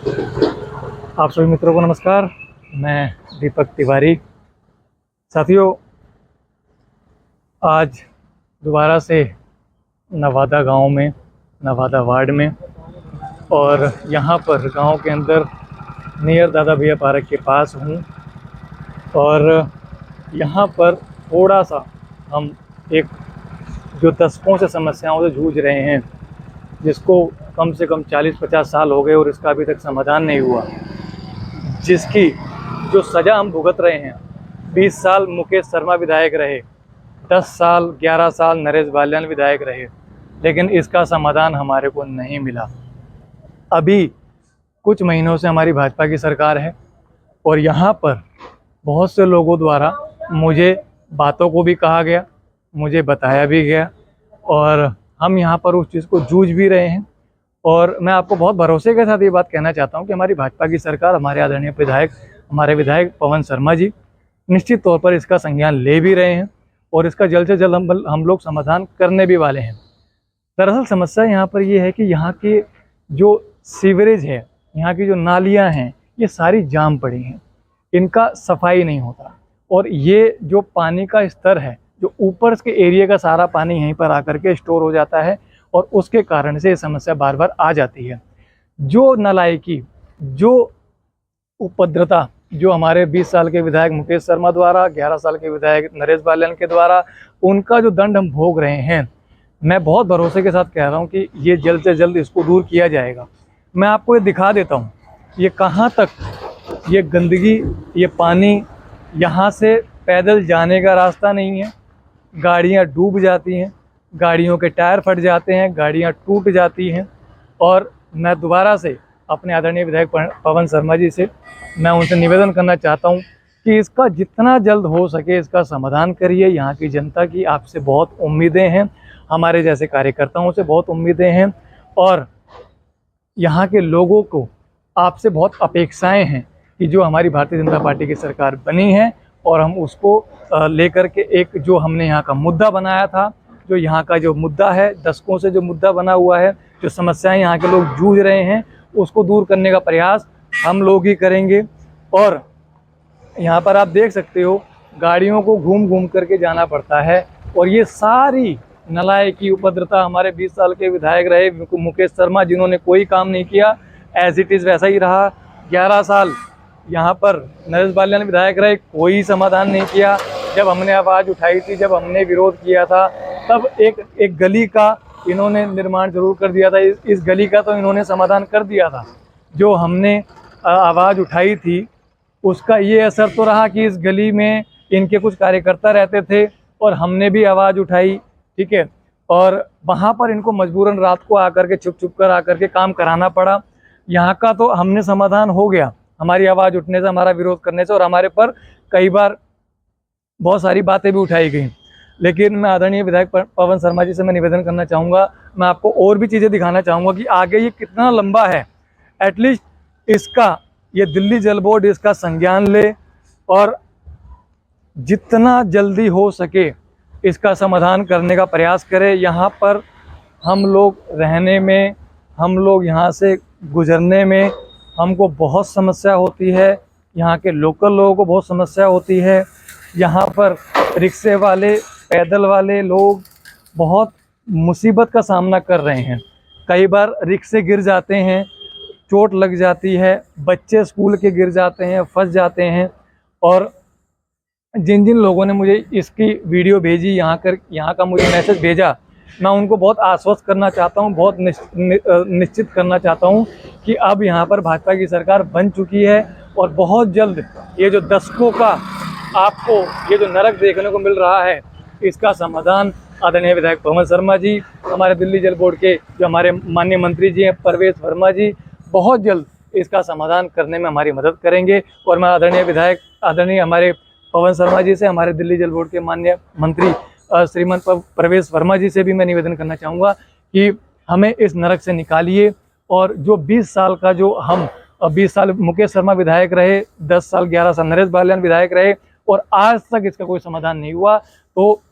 आप सभी मित्रों को नमस्कार। मैं दीपक तिवारी। साथियों, आज दोबारा से नवादा गांव में, नवादा वार्ड में, और यहाँ पर गांव के अंदर नियर दादा भैया पार्क के पास हूँ। और यहाँ पर थोड़ा सा हम एक जो दशकों से समस्याओं से जूझ रहे हैं, जिसको कम से कम 40-50 साल हो गए और इसका अभी तक समाधान नहीं हुआ, जिसकी जो सज़ा हम भुगत रहे हैं। 20 साल मुकेश शर्मा विधायक रहे, 10 साल 11 साल नरेश बाल्यान विधायक रहे, लेकिन इसका समाधान हमारे को नहीं मिला। अभी कुछ महीनों से हमारी भाजपा की सरकार है और यहाँ पर बहुत से लोगों द्वारा मुझे बातों को भी कहा गया, मुझे बताया भी गया, और हम यहाँ पर उस चीज़ को जूझ भी रहे हैं। और मैं आपको बहुत भरोसे के साथ ये बात कहना चाहता हूँ कि हमारी भाजपा की सरकार, हमारे आदरणीय विधायक, हमारे विधायक पवन शर्मा जी निश्चित तौर पर इसका संज्ञान ले भी रहे हैं और इसका जल्द से जल्द हम लोग समाधान करने भी वाले हैं। दरअसल समस्या यहाँ पर ये है कि यहाँ के जो सीवरेज है, यहाँ की जो नालियाँ हैं, ये सारी जाम पड़ी हैं, इनका सफाई नहीं होता। और ये जो पानी का स्तर है, जो ऊपर के एरिया का सारा पानी यहीं पर आकर के स्टोर हो जाता है और उसके कारण से ये समस्या बार बार आ जाती है। जो नालायकी, जो उपद्रवता जो हमारे 20 साल के विधायक मुकेश शर्मा द्वारा, 11 साल के विधायक नरेश बाल्यान के द्वारा, उनका जो दंड हम भोग रहे हैं, मैं बहुत भरोसे के साथ कह रहा हूँ कि ये जल्द से जल्द इसको दूर किया जाएगा। मैं आपको ये दिखा देता हूँ, ये कहाँ तक ये गंदगी, ये पानी, यहाँ से पैदल जाने का रास्ता नहीं है। गाड़ियाँ डूब जाती हैं, गाड़ियों के टायर फट जाते हैं, गाड़ियाँ टूट जाती हैं। और मैं दोबारा से अपने आदरणीय विधायक पवन शर्मा जी से मैं उनसे निवेदन करना चाहता हूँ कि इसका जितना जल्द हो सके इसका समाधान करिए। यहाँ की जनता की आपसे बहुत उम्मीदें हैं, हमारे जैसे कार्यकर्ताओं से बहुत उम्मीदें हैं, और यहाँ के लोगों को आपसे बहुत अपेक्षाएं हैं कि जो हमारी भारतीय जनता पार्टी की सरकार बनी है और हम उसको लेकर के एक जो हमने यहाँ का मुद्दा बनाया था, जो यहाँ का जो मुद्दा है, दशकों से जो मुद्दा बना हुआ है, जो समस्याएं यहाँ के लोग जूझ रहे हैं, उसको दूर करने का प्रयास हम लोग ही करेंगे। और यहाँ पर आप देख सकते हो, गाड़ियों को घूम घूम करके जाना पड़ता है, और ये सारी नालायकी, उपद्रवता हमारे 20 साल के विधायक रहे मुकेश शर्मा, जिन्होंने कोई काम नहीं किया, एज इट इज़ वैसा ही रहा। 11 साल यहाँ पर नरेश बाल्यान विधायक रहे, कोई समाधान नहीं किया। जब हमने आवाज़ उठाई थी, जब हमने विरोध किया था, तब एक गली का इन्होंने निर्माण जरूर कर दिया था। इस गली का तो इन्होंने समाधान कर दिया था। जो हमने आवाज़ उठाई थी उसका ये असर तो रहा कि इस गली में इनके कुछ कार्यकर्ता रहते थे और हमने भी आवाज़ उठाई, ठीक है, और वहाँ पर इनको मजबूरन रात को आकर के छुप छुप कर आकर के काम कराना पड़ा। यहाँ का तो हमने समाधान हो गया हमारी आवाज़ उठने से, हमारा विरोध करने से, और हमारे पर कई बार बहुत सारी बातें भी उठाई गई। लेकिन मैं आदरणीय विधायक पवन शर्मा जी से मैं निवेदन करना चाहूँगा, मैं आपको और भी चीज़ें दिखाना चाहूँगा कि आगे ये कितना लंबा है। एटलीस्ट इसका ये दिल्ली जल बोर्ड इसका संज्ञान ले और जितना जल्दी हो सके इसका समाधान करने का प्रयास करे। यहाँ पर हम लोग रहने में, हम लोग यहाँ से गुजरने में हमको बहुत समस्या होती है, यहाँ के लोकल लोगों को बहुत समस्या होती है। यहाँ पर रिक्शे वाले, पैदल वाले लोग बहुत मुसीबत का सामना कर रहे हैं। कई बार रिक्शे गिर जाते हैं, चोट लग जाती है, बच्चे स्कूल के गिर जाते हैं, फंस जाते हैं। और जिन जिन लोगों ने मुझे इसकी वीडियो भेजी, यहाँ का मुझे मैसेज भेजा, मैं उनको बहुत आश्वस्त करना चाहता हूँ, बहुत निश्चित करना चाहता हूँ कि अब यहाँ पर भाजपा की सरकार बन चुकी है और बहुत जल्द ये जो दशकों का आपको ये जो नरक देखने को मिल रहा है, इसका समाधान आदरणीय विधायक पवन शर्मा जी, हमारे दिल्ली जल बोर्ड के जो हमारे माननीय मंत्री जी हैं परवेश वर्मा जी, बहुत जल्द इसका समाधान करने में हमारी मदद करेंगे। और मैं आदरणीय हमारे पवन शर्मा जी से, हमारे दिल्ली जल बोर्ड के माननीय मंत्री श्रीमान परवेश वर्मा जी से भी मैं निवेदन करना चाहूँगा कि हमें इस नरक से निकालिए। और जो 20 साल का जो हम 20 साल मुकेश शर्मा विधायक रहे, 10 साल 11 साल नरेश बाल्यान विधायक रहे और आज तक इसका कोई समाधान नहीं हुआ, तो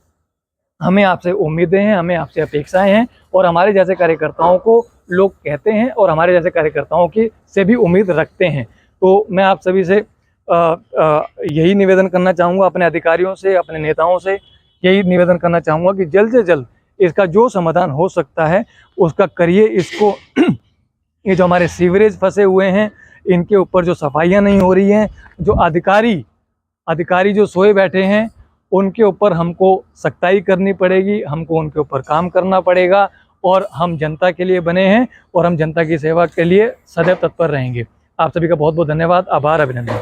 हमें आपसे उम्मीदें हैं, हमें आपसे अपेक्षाएं हैं, और हमारे जैसे कार्यकर्ताओं को लोग कहते हैं और हमारे जैसे कार्यकर्ताओं की से भी उम्मीद रखते हैं। तो मैं आप सभी से यही निवेदन करना चाहूँगा, अपने अधिकारियों से, अपने नेताओं से यही निवेदन करना चाहूँगा कि जल्द से जल्द इसका जो समाधान हो सकता है उसका करिए। इसको ये जो हमारे सीवरेज फंसे हुए हैं, इनके ऊपर जो सफाइयाँ नहीं हो रही हैं, जो अधिकारी जो सोए बैठे हैं, उनके ऊपर हमको सख्ताई करनी पड़ेगी, हमको उनके ऊपर काम करना पड़ेगा। और हम जनता के लिए बने हैं और हम जनता की सेवा के लिए सदैव तत्पर रहेंगे। आप सभी का बहुत बहुत धन्यवाद, आभार, अभिनंदन।